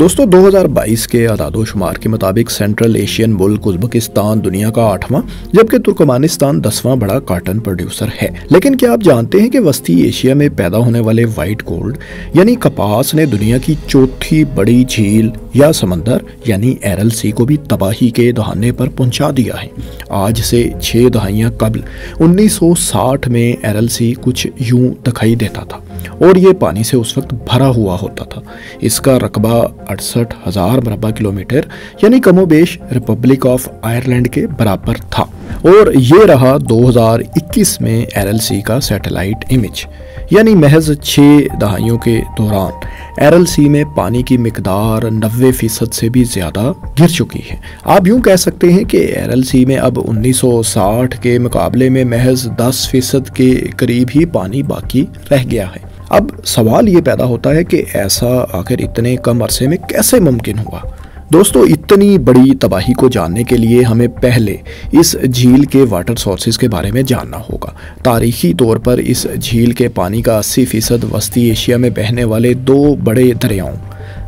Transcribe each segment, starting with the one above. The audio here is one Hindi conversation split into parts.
दोस्तों 2022 के आदादोशुमार के मुताबिक सेंट्रल एशियन मुल्क उज़्बेकिस्तान दुनिया का 8वां जबकि तुर्कमानिस्तान 10वां बड़ा कॉटन प्रोड्यूसर है। लेकिन क्या आप जानते हैं कि वस्ती एशिया में पैदा होने वाले वाइट गोल्ड यानी कपास ने दुनिया की चौथी बड़ी झील या समंदर यानी एरल सी को भी तबाही के दहाने पर पहुंचा दिया है। आज से 6 दहाइयां कबल 1960 में एरल सी कुछ यूं दिखाई देता था और ये पानी से उस वक्त भरा हुआ होता था। इसका रकबा 68,000 मरबा किलोमीटर यानी कमोबेश रिपब्लिक ऑफ आयरलैंड के बराबर था। और ये रहा 2021 में एरल सी का सैटेलाइट इमेज, यानी महज 6 दहाइयों के दौरान एरल सी में पानी की मिकदार 90% से भी ज़्यादा गिर चुकी है। आप यूं कह सकते हैं कि एरल सी में अब 1960 के मुकाबले में महज 10% के करीब ही पानी बाकी रह गया है। अब सवाल ये पैदा होता है कि ऐसा आखिर इतने कम अरसे में कैसे मुमकिन हुआ। दोस्तों, इतनी बड़ी तबाही को जानने के लिए हमें पहले इस झील के वाटर सोर्सेज के बारे में जानना होगा। तारीखी तौर पर इस झील के पानी का 80% वस्ती एशिया में बहने वाले 2 बड़े दरियाओं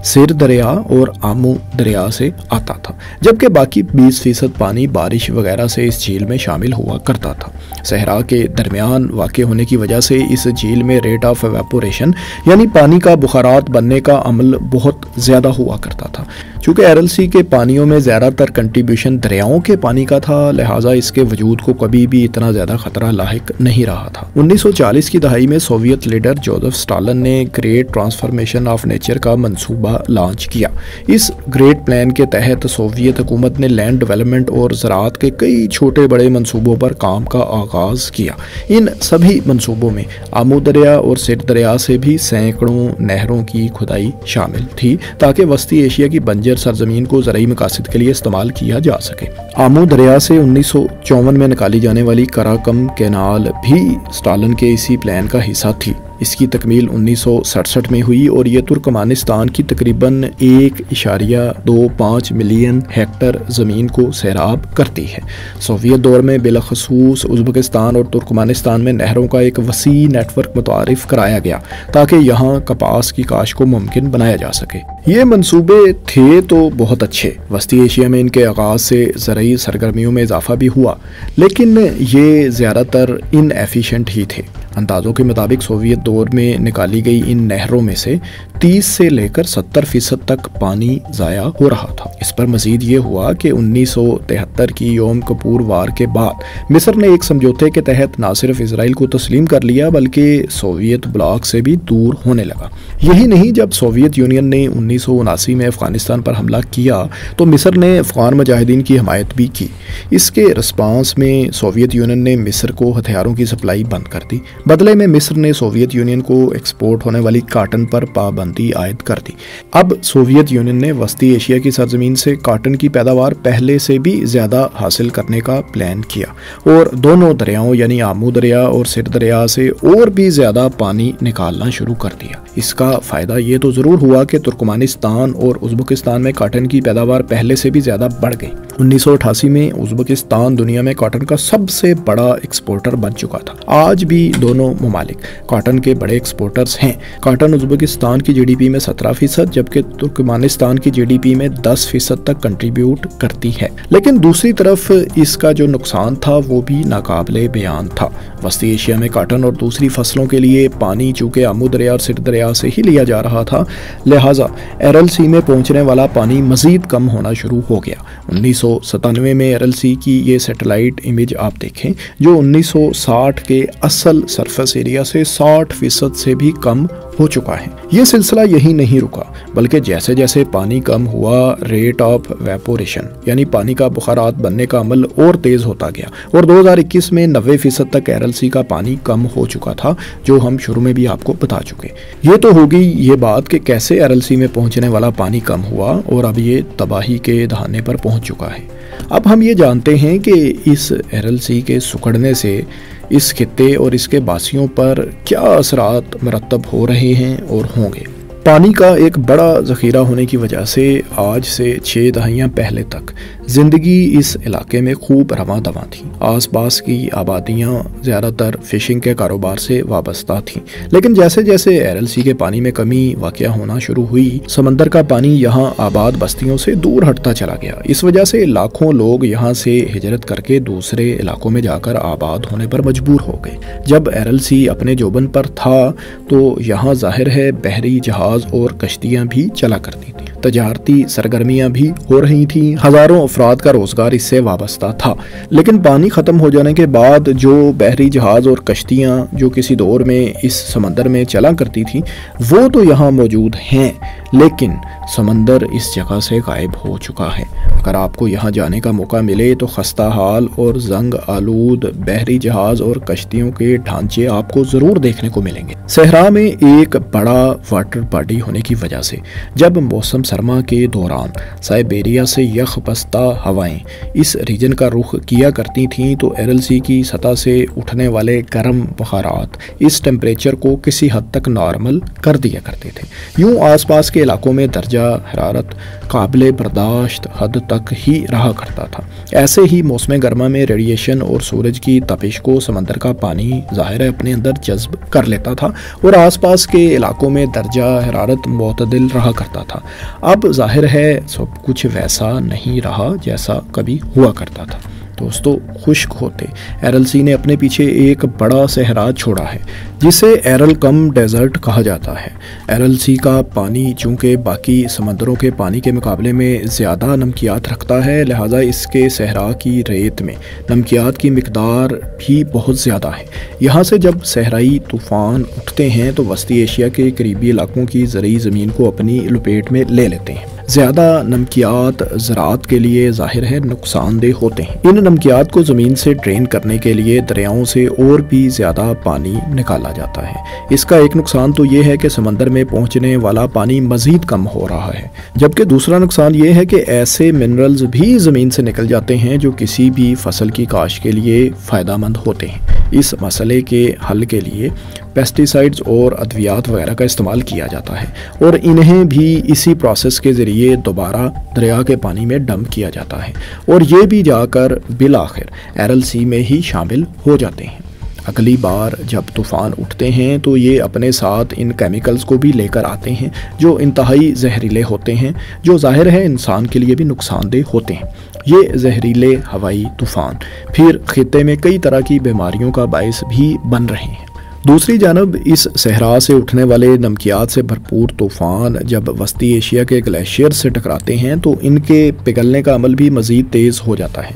सिर दरिया और आमू दरिया से आता था, जबकि बाकी 20% पानी बारिश वगैरह से इस झील में शामिल हुआ करता था। सहरा के दरमियान वाक़ होने की वजह से इस झील में रेट ऑफ एवेपोरेशन यानी पानी का बुखारात बनने का अमल बहुत ज़्यादा हुआ करता था। चूँकि एरल सी के पानियों में ज़्यादातर कंट्रीब्यूशन दरियाओं के पानी का था, लिहाजा इसके वजूद को कभी भी इतना ज़्यादा ख़तरा लाहिक नहीं रहा था। 1940 की दहाई में सोवियत लीडर जोसेफ स्टालिन ने ग्रेट ट्रांसफॉर्मेशन ऑफ नेचर का मंसूबा लॉन्च किया। इस ग्रेट प्लान के तहत सोवियत हुकूमत ने लैंड डेवलपमेंट और ज़राअत के कई छोटे बड़े मंसूबों पर काम का आगाज़ किया। इन सभी मंसूबों में आमू दरिया और सिर दरिया से भी सैकड़ों नहरों की खुदाई शामिल थी ताकि वस्ती एशिया की बंजर सरजमीन को ज़राई मकासद के लिए इस्तेमाल किया जा सके। आमू दरिया से 1954 में निकाली जाने वाली कराकम कैनाल भी स्टालिन के इसी प्लान का हिस्सा थी। इसकी तकमील 1967 में हुई और ये तुर्कमानिस्तान की तकरीबन 1.25 मिलियन हेक्टर ज़मीन को सैराब करती है। सोवियत दौर में बिलखसूस उज़्बेकिस्तान और तुर्कमानिस्तान में नहरों का एक वसी नेटवर्क मुतारिफ कराया गया ताकि यहाँ कपास की काश को मुमकिन बनाया जा सके। ये मंसूबे थे तो बहुत अच्छे। वस्ती एशिया में इनके आगाज़ से ज़राई सरगर्मियों में इजाफा भी हुआ, लेकिन ये ज़्यादातर इनएफिशिएंट ही थे। अंदाज़ों के मुताबिक सोवियत दौर में निकाली गई इन नहरों में से 30 से लेकर 70% तक पानी ज़ाया हो रहा था। इस पर मज़ीद ये हुआ कि 1973 की योम कपूर वार के बाद मिस्र ने एक समझौते के तहत न सिर्फ इसराइल को तस्लीम कर लिया बल्कि सोवियत ब्लॉक से भी दूर होने लगा। यही नहीं, जब सोवियत यूनियन ने 1979 में अफ़गानिस्तान पर हमला किया तो मिस्र ने अफ़गान मुजाहिदीन की हमायत भी की। इसके रिस्पांस में सोवियत यूनियन ने मिस्र को हथियारों की सप्लाई बंद कर दी। बदले में मिस्र ने सोवियत यूनियन को एक्सपोर्ट होने वाली कॉटन पर पाबंदी आयद कर दी। अब सोवियत यूनियन ने वस्ती एशिया की सरजमीन से कॉटन की पैदावार पहले से भी ज़्यादा हासिल करने का प्लान किया और दोनों दरियाओं यानी आमू दरिया और सिर दरिया से और भी ज़्यादा पानी निकालना शुरू कर दिया। इसका फ़ायदा ये तो ज़रूर हुआ कि तुर्कमानिस्तान और उज़्बेकिस्तान में कॉटन की पैदावार पहले से भी ज़्यादा बढ़ गई। 1988 में उज़्बेकिस्तान दुनिया में कॉटन का सबसे बड़ा एक्सपोर्टर बन चुका था। आज भी दोनों ममालिक कॉटन के बड़े एक्सपोर्टर्स हैं। कॉटन उज़्बेकिस्तान की जीडीपी में 17% जबकि तुर्कमानिस्तान की जीडीपी में 10% तक कंट्रीब्यूट करती है। लेकिन दूसरी तरफ इसका जो नुकसान था वो भी नाकाबिले बयान था। वस्ती एशिया में कॉटन और दूसरी फसलों के लिए पानी चूँकि आमू दरिया और सिर दरिया से ही लिया जा रहा था, लिहाजा एरल सी में पहुँचने वाला पानी मज़ीद कम होना शुरू हो गया। 1997 में एरल सी की ये सैटेलाइट इमेज आप देखें जो 1960 के असल सरफेस एरिया से 60% से भी कम हो चुका है। ये सिलसिला यही नहीं रुका बल्कि जैसे जैसे पानी कम हुआ रेट ऑफ वेपोरेशन यानी पानी का बुखारात बनने का अमल और तेज़ होता गया और 2021 में 90% तक एरल सी का पानी कम हो चुका था, जो हम शुरू में भी आपको बता चुके। ये तो होगी ये बात कि कैसे एरल सी में पहुंचने वाला पानी कम हुआ और अब ये तबाही के दहाने पर पहुंच चुका है। अब हम ये जानते हैं कि इस एरल सी के सुखड़ने से इस खित्ते और इसके बासियों पर क्या असरात मरतब हो रहे हैं और होंगे। पानी का एक बड़ा ज़ख़ीरा होने की वजह से आज से 6 दहाइयाँ पहले तक जिंदगी इस इलाके में खूब रवां दवां थी। आसपास की आबादियां ज़्यादातर फिशिंग के कारोबार से वाबस्ता थीं। लेकिन जैसे जैसे एरएलसी के पानी में कमी वाक़या होना शुरू हुई, समंदर का पानी यहाँ आबाद बस्तियों से दूर हटता चला गया। इस वजह से लाखों लोग यहाँ से हिजरत करके दूसरे इलाकों में जाकर आबाद होने पर मजबूर हो गए। जब एरएलसी अपने जोबन पर था तो यहाँ जाहिर है बहरी जहाज़ और कश्तियाँ भी चला करती थी, तजारती सरगर्मियाँ भी हो रही थीं, हज़ारों अफराद का रोज़गार इससे वाबस्ता था। लेकिन पानी ख़त्म हो जाने के बाद जो बहरी जहाज़ और कश्तियाँ जो किसी दौर में इस समंदर में चला करती थीं वो तो यहाँ मौजूद हैं, लेकिन समंदर इस जगह से गायब हो चुका है। अगर आपको यहाँ जाने का मौका मिले तो खस्ता हाल और जंग आलूद बहरी जहाज़ और कश्तियों के ढांचे आपको ज़रूर देखने को मिलेंगे। सहरा में एक बड़ा वाटर बॉडी होने की वजह से जब मौसम सरमा के दौरान साइबेरिया से यख बस्ता हवाएं इस रीजन का रुख किया करती थीं तो एरएलसी की सतह से उठने वाले गर्म बुखारात इस टेम्परेचर को किसी हद तक नॉर्मल कर दिया करते थे। यूँ आसपास के इलाकों में दर्जा हरारत काबिले बर्दाश्त हद तक ही रहा करता था। ऐसे ही मौसम गर्मा में रेडिएशन और सूरज की तपिश को समंदर का पानी ज़ाहिर है अपने अंदर जज्ब कर लेता था और आसपास के इलाकों में दर्जा हरारत मुतदिल रहा करता था। अब जाहिर है सब कुछ वैसा नहीं रहा जैसा कभी हुआ करता था। दोस्तों, खुश्क होते एरएलसी ने अपने पीछे एक बड़ा सहरा छोड़ा है जिसे एरल कम डेजर्ट कहा जाता है। एरएलसी का पानी चूँकि बाकी समंदरों के पानी के मुकाबले में ज़्यादा नमकियात रखता है, लिहाजा इसके सहरा की रेत में नमकियात की मिकदार भी बहुत ज़्यादा है। यहाँ से जब सहराई तूफ़ान उठते हैं तो वस्ती एशिया के करीबी इलाकों की ज़रई ज़मीन को अपनी लपेट में ले लेते हैं। ज़्यादा नमकियात ज़राअत के लिए ज़ाहिर है नुकसानदेह होते हैं। इन नमकियात को ज़मीन से ड्रेन करने के लिए दरियाओं से और भी ज़्यादा पानी निकाला जाता है। इसका एक नुकसान तो ये है कि समंदर में पहुंचने वाला पानी मज़ीद कम हो रहा है, जबकि दूसरा नुकसान ये है कि ऐसे मिनरल्स भी ज़मीन से निकल जाते हैं जो किसी भी फसल की काश्त के लिए फ़ायदेमंद होते हैं। इस मसले के हल के लिए पेस्टिसाइड्स और अद्वियात वगैरह का इस्तेमाल किया जाता है और इन्हें भी इसी प्रोसेस के ज़रिए दोबारा दरिया के पानी में डंप किया जाता है और ये भी जाकर बिल आखिर एरएलसी में ही शामिल हो जाते हैं। अगली बार जब तूफ़ान उठते हैं तो ये अपने साथ इन केमिकल्स को भी लेकर आते हैं जो इंतहाई जहरीले होते हैं, जो जाहिर है इंसान के लिए भी नुकसानदेह होते हैं। ये जहरीले हवाई तूफ़ान फिर खित्ते में कई तरह की बीमारियों का बायस भी बन रहे हैं। दूसरी जानब इस सहरा से उठने वाले नमकियात से भरपूर तूफ़ान जब वस्ती एशिया के ग्लेशियर से टकराते हैं तो इनके पिघलने का अमल भी मज़ीद तेज़ हो जाता है।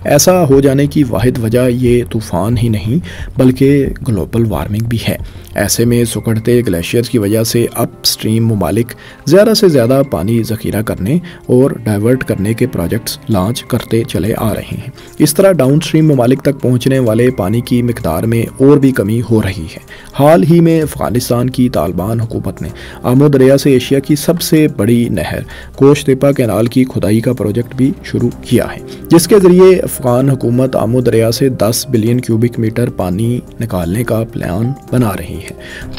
ऐसा हो जाने की वाहिद वजह ये तूफ़ान ही नहीं बल्कि ग्लोबल वार्मिंग भी है। ऐसे में सुकड़ते ग्लेशियर्स की वजह से अपस्ट्रीम ममालिक ज़्यादा से ज़्यादा पानी ज़ख़ीरा करने और डाइवर्ट करने के प्रोजेक्ट्स लॉन्च करते चले आ रहे हैं। इस तरह डाउनस्ट्रीम ममालिक तक पहुँचने वाले पानी की मिकदार में और भी कमी हो रही है। हाल ही में अफ़गानिस्तान की तालिबान हुकूमत ने आमो दरिया से एशिया की सबसे बड़ी नहर कोशतेपा कैनाल की खुदाई का प्रोजेक्ट भी शुरू किया है, जिसके ज़रिए अफ़गान हुकूमत आमो दरिया से 10 बिलियन क्यूबिक मीटर पानी निकालने का प्लान बना रही है।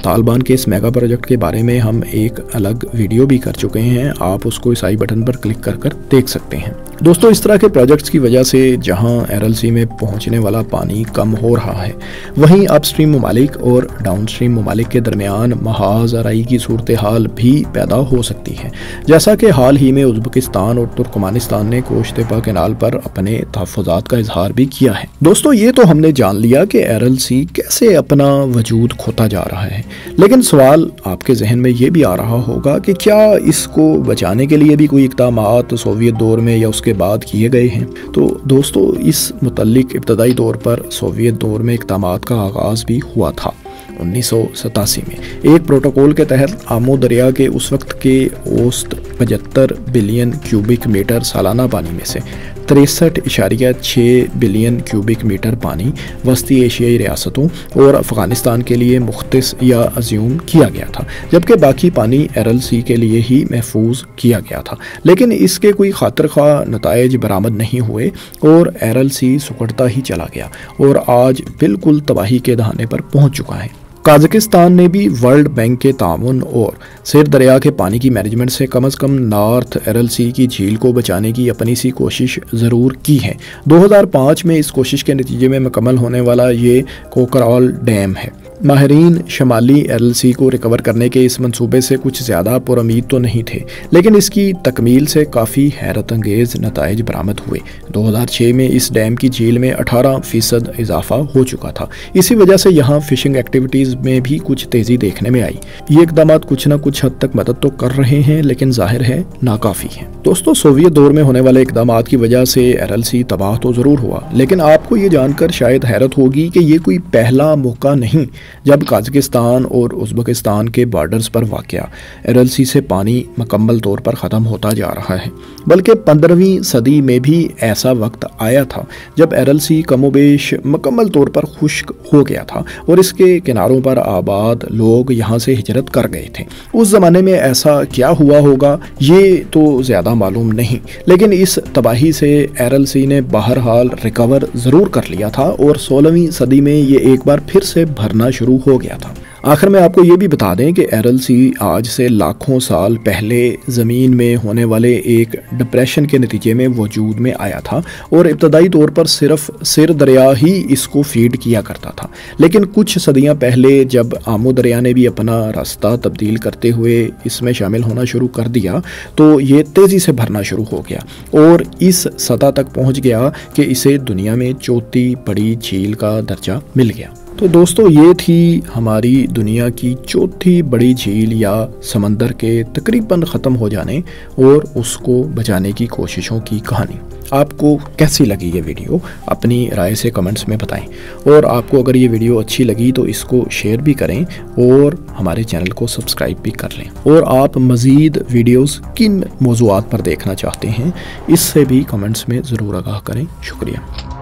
तालिबान के इस मेगा प्रोजेक्ट के बारे में हम एक अलग वीडियो भी कर चुके हैं, आप उसको इस आई बटन पर क्लिक कर देख सकते हैं। दोस्तों, इस तरह के प्रोजेक्ट्स की वजह से जहां एरएलसी में पहुंचने वाला पानी कम हो रहा है, वहीं अपस्ट्रीम ममालिक और डाउनस्ट्रीम ममालिक के दरमियान महाज आराई की सूरत हाल भी पैदा हो सकती है, जैसा कि हाल ही में उज़्बेकिस्तान और तुर्कमानिस्तान ने कोशतेपा कैनाल पर अपने तहफ़्फ़ुज़ात का इजहार भी किया है। दोस्तों, ये तो हमने जान लिया कि एरएलसी कैसे अपना वजूद खोता जा रहा है, लेकिन सवाल आपके जहन में ये भी आ रहा होगा कि क्या इसको बचाने के लिए भी कोई इक़दामात सोवियत दौर में या उसके बाद किए गए हैं। तो दोस्तों, इस मुतल्लिक इब्तदाई तौर पर सोवियत दौर में इक़दामात का आगाज़ भी हुआ था। 1987 में एक प्रोटोकॉल के तहत आमो दरिया के उस वक्त के औसत 75 बिलियन क्यूबिक मीटर सालाना पानी में से 63.6 बिलियन क्यूबिक मीटर पानी वस्ती एशियाई रियासतों और अफ़गानिस्तान के लिए मुख्तस या अज्यूम किया गया था, जबकि बाकी पानी एरएलसी के लिए ही महफूज किया गया था। लेकिन इसके कोई खातिर ख्वाह नताइज बरामद नहीं हुए और एरएलसी सुकड़ता ही चला गया और आज बिल्कुल तबाही के दहाने पर पहुँच चुका है। कजाकिस्तान ने भी वर्ल्ड बैंक के ताउन और सिर दरिया के पानी की मैनेजमेंट से कम नॉर्थ एरल सी की झील को बचाने की अपनी सी कोशिश ज़रूर की है। 2005 में इस कोशिश के नतीजे में मुकम्मल होने वाला ये कोकराल डैम है। माहिरीन शमाली एरल सी को रिकवर करने के इस मंसूबे से कुछ ज़्यादा पुरुमीद तो नहीं थे, लेकिन इसकी तकमील से काफ़ी हैरत अंगेज़ नताइज बरामद हुए। 2006 में इस डैम की झील में 18% इजाफा हो चुका था। इसी वजह से यहाँ फिशिंग एक्टिविटीज़ में भी कुछ तेज़ी देखने में आई। ये इकदाम कुछ न कुछ हद तक मदद तो कर रहे हैं, लेकिन जाहिर है नाकाफ़ी हैं। दोस्तों, सोवियत दौर में होने वाले इकदाम की वजह से एरल सी तबाह तो ज़रूर हुआ, लेकिन आपको ये जानकर शायद हैरत होगी कि ये कोई पहला मौका नहीं जब कजाकिस्तान और उज़्बेकिस्तान के बॉर्डर्स पर वाक़या एरल सी से पानी मुकम्मल तौर पर ख़त्म होता जा रहा है, बल्कि 15वीं सदी में भी ऐसा वक्त आया था जब एरल सी कमोबेश मुकम्मल तौर पर खुश्क हो गया था और इसके किनारों पर आबाद लोग यहाँ से हिजरत कर गए थे। उस ज़माने में ऐसा क्या हुआ होगा ये तो ज़्यादा मालूम नहीं, लेकिन इस तबाही से एरल सी ने बहरहाल रिकवर ज़रूर कर लिया था और 16वीं सदी में ये एक बार फिर से भरना शुरू हो गया था। आखिर में आपको ये भी बता दें कि एरल सी आज से लाखों साल पहले ज़मीन में होने वाले एक डिप्रेशन के नतीजे में वजूद में आया था और इब्तदाई तौर पर सिर्फ सिर दरिया ही इसको फीड किया करता था, लेकिन कुछ सदियां पहले जब आमो दरिया ने भी अपना रास्ता तब्दील करते हुए इसमें शामिल होना शुरू कर दिया तो ये तेज़ी से भरना शुरू हो गया और इस सतह तक पहुँच गया कि इसे दुनिया में चौथी बड़ी झील का दर्जा मिल गया। तो दोस्तों, ये थी हमारी दुनिया की चौथी बड़ी झील या समंदर के तकरीबन ख़त्म हो जाने और उसको बचाने की कोशिशों की कहानी। आपको कैसी लगी ये वीडियो? अपनी राय से कमेंट्स में बताएं और आपको अगर ये वीडियो अच्छी लगी तो इसको शेयर भी करें और हमारे चैनल को सब्सक्राइब भी कर लें। और आप मज़ीद वीडियोस किन मौज़ूआत पर देखना चाहते हैं इससे भी कमेंट्स में ज़रूर आगाह करें। शुक्रिया।